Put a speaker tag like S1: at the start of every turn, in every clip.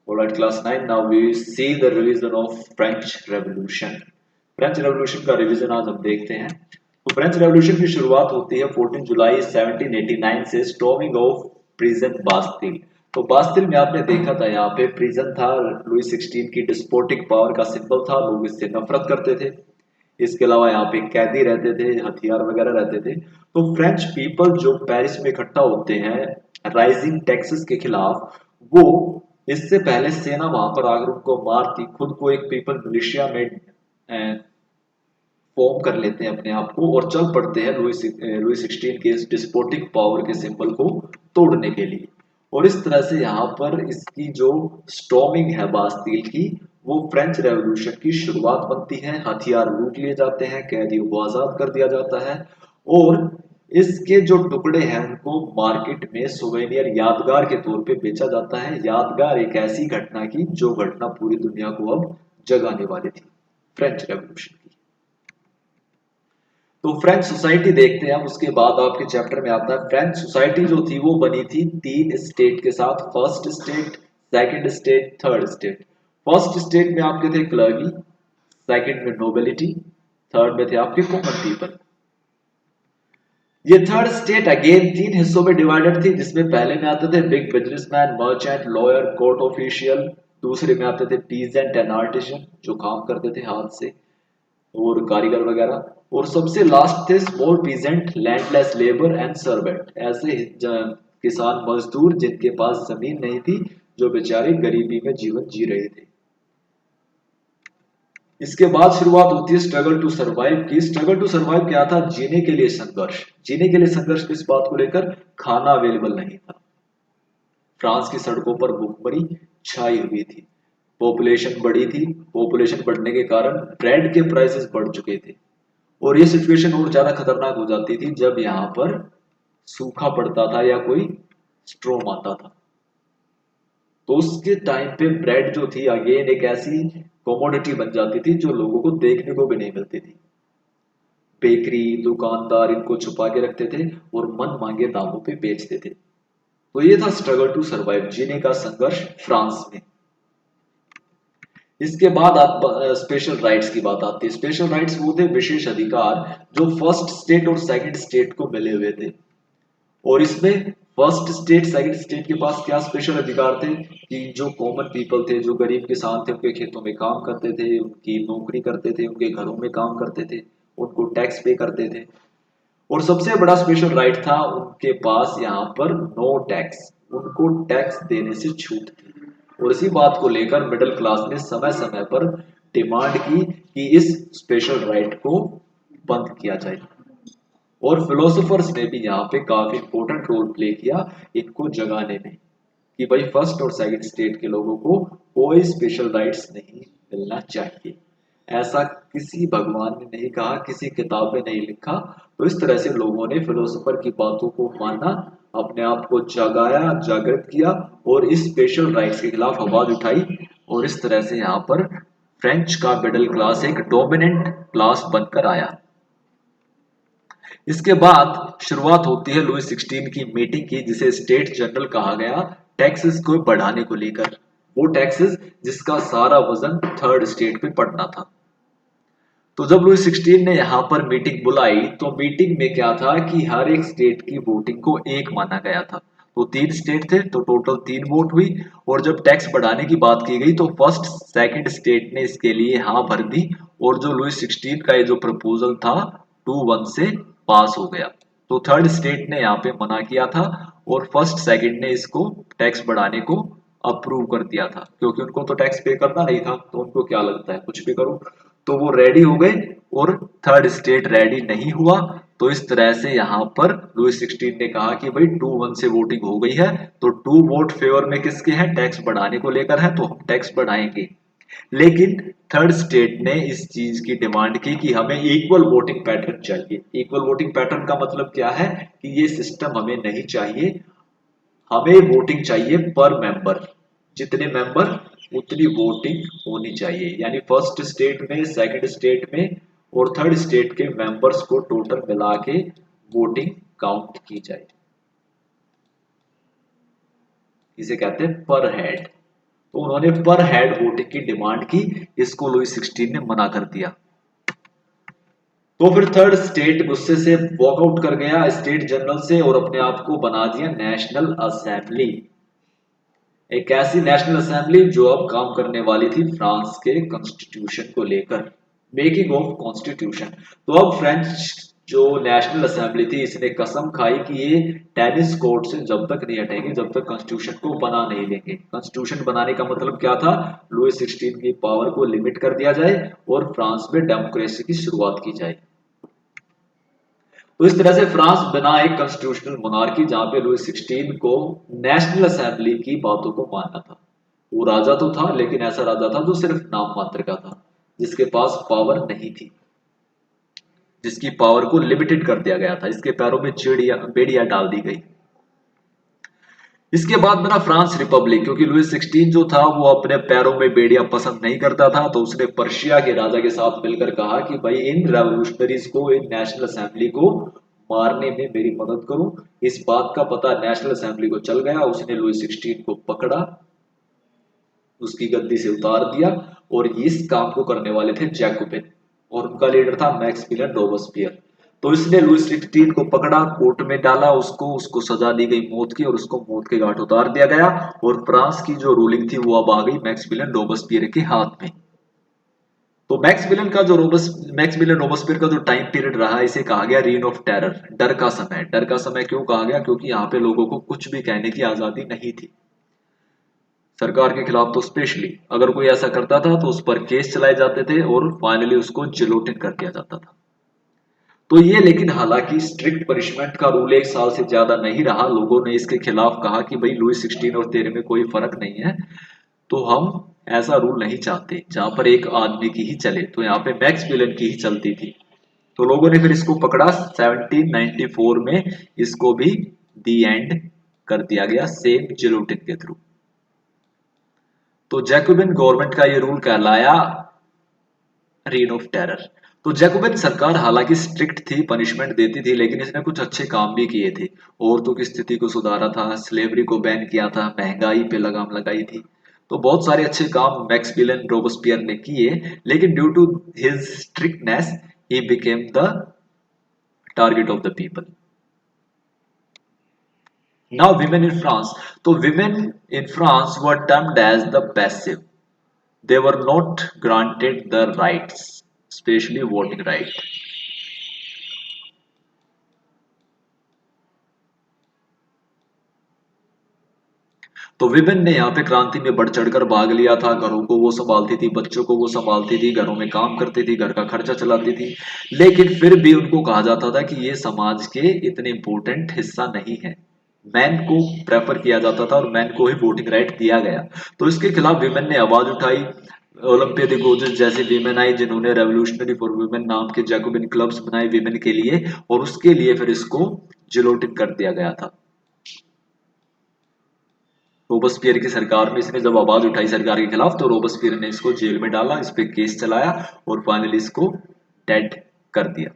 S1: Alright, class 9. Now we see the revision of French Revolution. French revolution का revision आज हम देखते हैं। तो फ्रेंच रेवोल्यूशन की शुरुआत होती है 14 जुलाई 1789 से स्टॉर्मिंग ऑफ प्रिजन बास्तिल। तो बास्तिल में आपने देखा था यहाँ पे प्रिजन था, लुई 16 की डिस्पोटिक पावर का सिंबल था, लोग इससे नफरत करते थे। इसके अलावा यहाँ पे कैदी रहते थे, हथियार वगैरह रहते थे। तो फ्रेंच पीपल जो पेरिस में इकट्ठा होते हैं राइजिंग टैक्सेस के खिलाफ, वो इससे पहले सेना वहां पर आकर उनको मारती, खुद को एक पीपल मिलिशिया में फॉर्म कर लेते हैं अपने आप को और चल पड़ते हैं लुई 16 के इस डिस्पोटिक पावर के सिंबल को तोड़ने के लिए। और इस तरह से यहाँ पर इसकी जो स्टॉर्मिंग है बास्तील की, वो फ्रेंच रेवोल्यूशन की शुरुआत बनती है। हथियार लूट लिए जाते हैं, कैदियों को आजाद कर दिया जाता है और इसके जो टुकड़े हैं उनको मार्केट में सोवेनियर यादगार के तौर पे बेचा जाता है। यादगार एक ऐसी घटना की जो घटना पूरी दुनिया को अब जगाने वाली थी, फ्रेंच रेवोल्यूशन की। तो फ्रेंच सोसाइटी देखते हैं हम, उसके बाद आपके चैप्टर में आता है फ्रेंच सोसाइटी जो थी वो बनी थी 3 स्टेट के साथ, first state, second state, third state. First state में आपके थे क्लर्गी, सेकंड में नोबिलिटी, थर्ड में थे आपके कॉमन पीपल। ये थर्ड स्टेट अगेन 3 हिस्सों में डिवाइडेड थी, जिसमें पहले में आते थे big businessman, merchant, lawyer, court official. दूसरे में आते थे पीजेंट एंड आर्टिजन जो काम करते थे हाथ से और कारीगर वगैरह। और सबसे लास्ट थे small peasant, landless labour and servant, ऐसे किसान मजदूर जिनके पास जमीन नहीं थी, जो बेचारे गरीबी में जीवन जी रहे थे। इसके बाद शुरुआत होती है स्ट्रगल टू सर्वाइव की। स्ट्रगल टू सर्वाइव क्या था? जीने के लिए संघर्ष। जीने के लिए संघर्ष किस बात को लेकर? खाना अवेलेबल नहीं था। फ्रांस की सड़कों पर भूखमरी छाई हुई थी, पॉपुलेशन बढ़ी थी, पॉपुलेशन बढ़ने के कारण ब्रेड के प्राइसेस बढ़ चुके थे। और ये सिचुएशन और ज्यादा खतरनाक हो जाती थी जब यहाँ पर सूखा पड़ता था या कोई स्ट्रोम आता था। तो उसके टाइम पे ब्रेड जो थी अगेन एक ऐसी कमोडिटी बन जाती थी जो लोगों को देखने को भी नहीं मिलती थी। बेकरी दुकानदार इनको छुपा के रखते थे और मन मांगे दामों पे बेचते थे। तो ये था स्ट्रगल टू सर्वाइव, जीने का संघर्ष फ्रांस में। इसके बाद आप स्पेशल राइट्स की बात आती है। स्पेशल राइट्स वो थे विशेष अधिकार जो फर्स्ट स्टेट और सेकंड स्टेट को मिले हुए थे। और इसमें फर्स्ट स्टेट सेकंड स्टेट के पास क्या स्पेशल अधिकार थे कि जो कॉमन पीपल थे, जो गरीब किसान थे, उनके खेतों में काम करते थे, उनकी नौकरी करते थे, उनके घरों में काम करते थे, उनको टैक्स पे करते थे। और सबसे बड़ा स्पेशल राइट था उनके पास यहाँ पर नो टैक्स, उनको टैक्स देने से छूट थी। और इसी बात को लेकर मिडिल क्लास ने समय समय पर डिमांड की कि इस स्पेशल राइट को बंद किया जाए। और फिलोसोफर्स ने भी यहाँ पे काफी इंपॉर्टेंट रोल प्ले किया इनको जगाने में कि भाई फर्स्ट और सेकंड स्टेट के लोगों को कोई स्पेशल राइट्स नहीं मिलना चाहिए। ऐसा किसी भगवान ने नहीं कहा, किसी किताब में नहीं लिखा। तो इस तरह से लोगों ने फिलोसोफर की बातों को माना, अपने आप को जगाया, जागृत किया और इस स्पेशल राइट्स के खिलाफ आवाज उठाई। और इस तरह से यहाँ पर फ्रेंच का मिडिल क्लास एक डोमिनेंट क्लास बनकर आया। इसके बाद शुरुआत होती है लुई 16 की मीटिंग की, जिसे स्टेट जनरल कहा गया, टैक्सेस को बढ़ाने को लेकर। वो टैक्सेस जिसका सारा वजन थर्ड स्टेट पे पड़ना था। तो जब लुई 16 ने यहाँ पर मीटिंग बुलाई तो मीटिंग में क्या था कि हर एक स्टेट की वोटिंग को एक माना गया था। तो 3 स्टेट थे तो टोटल 3 वोट हुई। और जब टैक्स बढ़ाने की बात की गई तो फर्स्ट सेकंड स्टेट ने इसके लिए हाँ भर दी। और जो लुई 16 का ये जो प्रपोजल था 2-1 से पास हो गया। तो थर्ड स्टेट ने यहाँ पे मना किया था और फर्स्ट सेकंड ने इसको टैक्स बढ़ाने को अप्रूव कर दिया था, क्योंकि उनको तो टैक्स पे करना नहीं था, तो उनको क्या लगता है कुछ भी करो। तो वो रेडी हो गए और थर्ड स्टेट रेडी नहीं हुआ। तो इस तरह से यहाँ पर लुई 16 ने कहा कि भाई 2-1 से वोटिंग हो गई है, तो 2 वोट फेवर में किसके हैं? टैक्स बढ़ाने को लेकर है, तो हम टैक्स बढ़ाएंगे। लेकिन थर्ड स्टेट ने इस चीज की डिमांड की कि हमें इक्वल वोटिंग पैटर्न चाहिए। इक्वल वोटिंग पैटर्न का मतलब क्या है कि ये सिस्टम हमें नहीं चाहिए, हमें वोटिंग चाहिए पर मेंबर। जितने मेंबर उतनी वोटिंग होनी चाहिए, यानी फर्स्ट स्टेट में, सेकंड स्टेट में और थर्ड स्टेट के मेंबर्स को टोटल मिला के वोटिंग काउंट की जाए। इसे कहते हैं पर हेड। तो उन्होंने पर हेड वोटिंग की डिमांड की, इसको लुई 16 ने मना कर दिया। तो फिर थर्ड स्टेट गुस्से से वॉकआउट कर गया स्टेट जनरल से और अपने आप को बना दिया नेशनल असेंबली। एक ऐसी नेशनल असेंबली जो अब काम करने वाली थी फ्रांस के कॉन्स्टिट्यूशन को लेकर, मेकिंग ऑफ कॉन्स्टिट्यूशन। तो अब फ्रेंच जो नेशनल असेंबली थी इसने कसम खाई कि ये टेनिस कोर्ट से जब तक नहीं हटेंगे जब तक कॉन्स्टिट्यूशन को बना नहीं लेंगे। कॉन्स्टिट्यूशन बनाने का मतलब क्या था, लुई 16 की पावर को लिमिट कर दिया जाए और फ्रांस में डेमोक्रेसी की शुरुआत की जाए। तो इस तरह से फ्रांस बना एक कॉन्स्टिट्यूशनल मोनार्की जहां पे लुई 16 को नेशनल असेंबली की बातों को मानना था। वो राजा तो था लेकिन ऐसा राजा था जो सिर्फ नाम मात्र का था, जिसके पास पावर नहीं थी, जिसकी पावर को लिमिटेड कर दिया गया था, इसके पैरों में चिड़िया बेड़िया डाल दी गई। इसके बाद बना फ्रांस रिपब्लिक, क्योंकि लुई 16 जो था वो अपने पैरों में बेड़िया पसंद नहीं करता था, तो उसने पर्शिया के राजा के साथ मिलकर कहा कि भाई इन रेवोल्यूशनरीज को, इन नेशनल असेंबली को मारने में मेरी मदद करो। इस बात का पता नेशनल असेंबली को चल गया, उसने लुई 16 को पकड़ा, उसकी गद्दी से उतार दिया और इस काम को करने वाले थे जैकोबिन और उनका लीडर था मैक्सिमिलियन रोबेस्पियर। तो इसने लुई 16 को पकड़ा, कोर्ट में डाला, उसको उसको सजा दी गई मौत की और उसको मौत के घाट उतार दिया गया और फ्रांस की जो रूलिंग थी वो अब आ गई मैक्सिमिलियन रोबेस्पियर के हाथ में। तो मैक्सिमिलियन रोबेस्पियर का जो टाइम पीरियड रहा इसे कहा गया रीन ऑफ टेरर, डर का समय। डर का समय क्यों कहा गया, क्योंकि यहाँ पे लोगों को कुछ भी कहने की आजादी नहीं थी, सरकार के खिलाफ तो स्पेशली अगर कोई ऐसा करता था तो उस पर केस चलाए जाते थे और फाइनली उसको जिलोटिन कर दिया जाता था। तो ये लेकिन हालांकि स्ट्रिक्ट पनिशमेंट का रूल 1 साल से ज्यादा नहीं रहा, लोगों ने इसके खिलाफ कहा कि भाई लुई 16 और तेरे में कोई फर्क नहीं है, तो हम ऐसा रूल नहीं चाहते जहां पर एक आदमी की ही चले, तो यहाँ पे मैक्स विलन की ही चलती थी। तो लोगों ने फिर इसको पकड़ा 1794 में, इसको भी दी एंड कर दिया गया सेम जिलोटिन के थ्रू। तो जैकोबिन गवर्नमेंट का ये रूल कहलाया रीन ऑफ टेरर। तो जैकोबिन सरकार हालांकि स्ट्रिक्ट थी, पनिशमेंट देती थी, लेकिन इसने कुछ अच्छे काम भी किए थे। औरतों की स्थिति को सुधारा था, स्लेवरी को बैन किया था, महंगाई पे लगाम लगाई थी। तो बहुत सारे अच्छे काम मैक्सिमिलियन रोबेस्पियर ने किए, लेकिन due to his strictness he became the target of the people. Now women in France. तो women in France were termed as the passive, they were not granted the rights, especially voting right। तो women ने यहाँ पे क्रांति में बढ़ चढ़कर भाग लिया था, घरों को वो संभालती थी, बच्चों को वो संभालती थी, घरों में काम करती थी, घर का खर्चा चलाती थी, लेकिन फिर भी उनको कहा जाता था कि ये समाज के इतने इंपॉर्टेंट हिस्सा नहीं है। मैन को प्रेफर किया जाता था और मैन को ही वोटिंग राइट दिया गया। तो इसके खिलाफ विमेन ने आवाज उठाई, ओलंपिया द गोजेस जैसी विमेन आई जिन्होंने रेवोल्यूशनरी फॉर वुमेन नाम के जैकोबिन क्लब्स बनाए विमेन के लिए, और उसके लिए फिर इसको जिलोटिन कर दिया गया था। रोबेस्पियर की सरकार में इसने जब आवाज उठाई सरकार के खिलाफ तो रोबेस्पियर ने इसको जेल में डाला, इस पे केस चलाया और फाइनली इसको डेड कर दिया।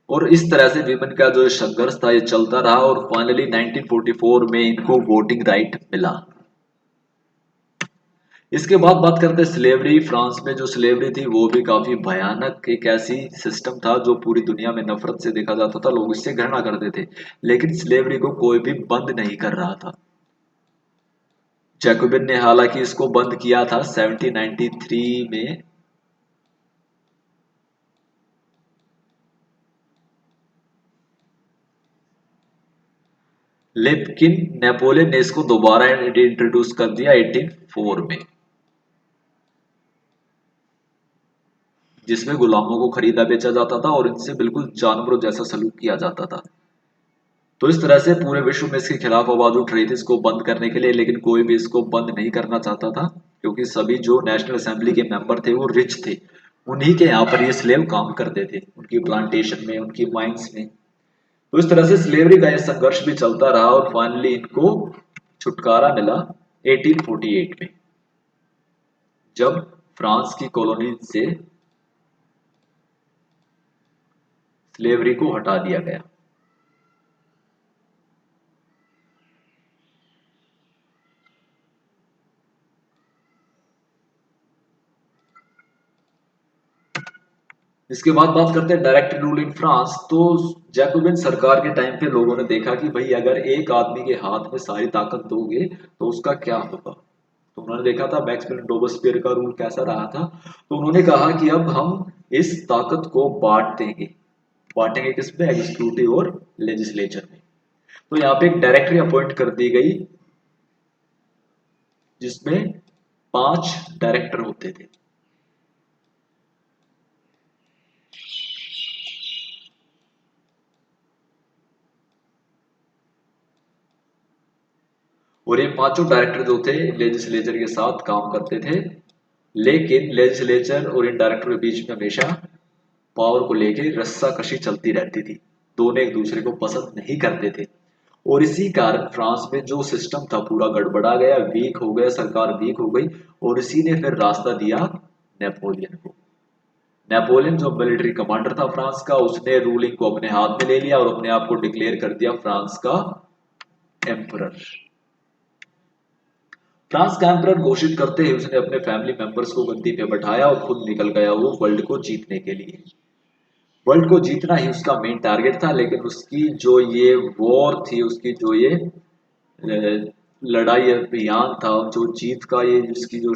S1: और इस तरह से विमेन का जो संघर्ष था ये चलता रहा और फाइनली 1944 में इनको वोटिंग राइट मिला। इसके बाद बात करते हैं स्लेवरी। फ्रांस में जो स्लेवरी थी वो भी काफी भयानक एक ऐसी सिस्टम था जो पूरी दुनिया में नफरत से देखा जाता था, लोग इससे घृणा करते थे, लेकिन स्लेवरी को कोई भी बंद नहीं कर रहा था। जैकोबिन ने हालांकि इसको बंद किया था 1793 में, लेकिन नेपोलियन ने इसको दोबारा इंट्रोड्यूस कर दिया 1804 में, जिसमें गुलामों को खरीदा बेचा जाता था और इनसे बिल्कुल जानवरों जैसा सलूक किया जाता था। तो इस तरह से पूरे विश्व में इसके खिलाफ आवाज उठ रही थी इसको बंद करने के लिए, लेकिन कोई भी इसको बंद नहीं करना चाहता था, क्योंकि सभी जो नेशनल असेंबली के मेंबर थे वो रिच थे, उन्हीं के यहाँ पर ये स्लेव काम करते थे, उनकी प्लांटेशन में, उनकी माइंस में। तो इस तरह से स्लेवरी का ये संघर्ष भी चलता रहा और फाइनली इनको छुटकारा मिला 1848 में, जब फ्रांस की कॉलोनी से स्लेवरी को हटा दिया गया। इसके बाद बात करते हैं डायरेक्ट रूल इन फ्रांस। तो जैकोबिन सरकार के टाइम पे लोगों ने देखा कि भाई अगर एक आदमी के हाथ में सारी ताकत दोगे तो उसका क्या होगा। तो उन्होंने देखा था मैक्सिमिलियन रोबेस्पियर का रूल कैसा रहा था। तो उन्होंने कहा कि अब हम इस ताकत को बांटेंगे किसमें, एग्जीक्यूटिव और लेजिस्लेचर में। तो यहाँ पे एक डायरेक्टरी अपॉइंट कर दी गई जिसमें 5 डायरेक्टर होते थे। और ये पांचों डायरेक्टर जो थे लेजिस्लेचर के साथ काम करते थे। लेकिन लेजिस्लेचर और इन डायरेक्टर के बीच में हमेशा पावर को लेके रस्साकशी चलती रहती थी। दोनों एक दूसरे को पसंद नहीं करते थे। और इसी कारण फ्रांस में जो सिस्टम था पूरा गड़बड़ा गया, वीक हो गया, सरकार वीक हो गई। और इसी ने फिर रास्ता दिया नेपोलियन को। नेपोलियन जो मिलिट्री कमांडर था फ्रांस का, उसने रूलिंग को अपने हाथ में ले लिया और अपने आप को डिक्लेयर कर दिया फ्रांस का एम्परर। फ्रांस का एम्परर घोषित करते ही उसने अपने फैमिली मेंबर्स को गद्दी पे बैठाया और खुद निकल गया वो वर्ल्ड को जीतने के लिए। वर्ल्ड को जीतना ही उसका मेन टारगेट था। लेकिन उसकी जो ये वॉर थी, उसकी जो ये लड़ाई अभियान था, जो जीत का ये इसकी जो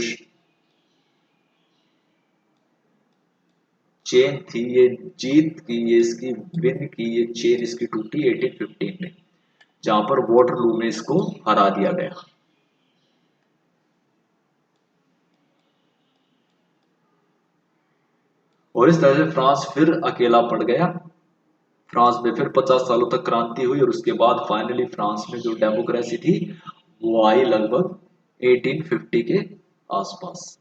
S1: चेन थी, ये जीत की, ये इसकी विन की ये चेन इसकी टूटी 1815 में, जहां पर वाटरलू में इसको हरा दिया गया। और इस तरह से फ्रांस फिर अकेला पड़ गया। फ्रांस में फिर 50 सालों तक क्रांति हुई और उसके बाद फाइनली फ्रांस में जो डेमोक्रेसी थी वो आई लगभग 1850 के आसपास।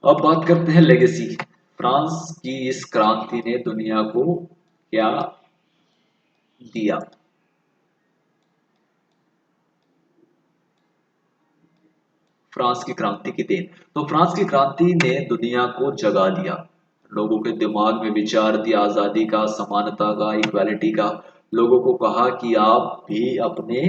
S1: अब बात करते हैं लेगेसी। फ्रांस की इस क्रांति ने दुनिया को क्या दिया। फ्रांस की क्रांति की देन। तो फ्रांस की क्रांति ने दुनिया को जगा दिया। लोगों के दिमाग में विचार दिया आजादी का, समानता का, इक्वालिटी का। लोगों को कहा कि आप भी अपने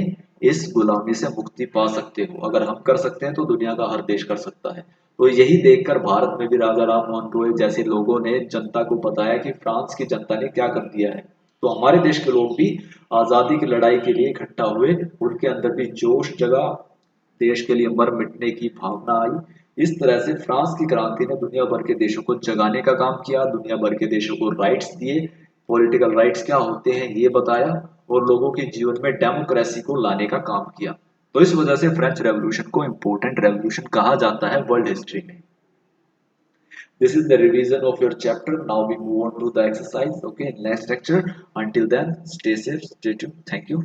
S1: इस गुलामी से मुक्ति पा सकते हो। अगर हम कर सकते हैं तो दुनिया का हर देश कर सकता है। तो यही देखकर भारत में भी राजा राम मोहन रॉय जैसे लोगों ने जनता को बताया कि फ्रांस की जनता ने क्या कर दिया है। तो हमारे देश के लोग भी आजादी की लड़ाई के लिए इकट्ठा हुए। उनके अंदर भी जोश जगा, देश के लिए मर मिटने की भावना आई। इस तरह से फ्रांस की क्रांति ने दुनिया भर के देशों को जगाने का काम किया, दुनिया भर के देशों को राइट्स दिए, पॉलिटिकल राइट्स क्या होते हैं ये बताया, और लोगों के जीवन में डेमोक्रेसी को लाने का काम किया। तो इस वजह से फ्रेंच रेवोल्यूशन को इंपॉर्टेंट रेवोल्यूशन कहा जाता है वर्ल्ड हिस्ट्री में। This is the revision of your chapter. Now we move on to the exercise. Okay, next lecture. Until then, stay safe, stay tuned. Thank you.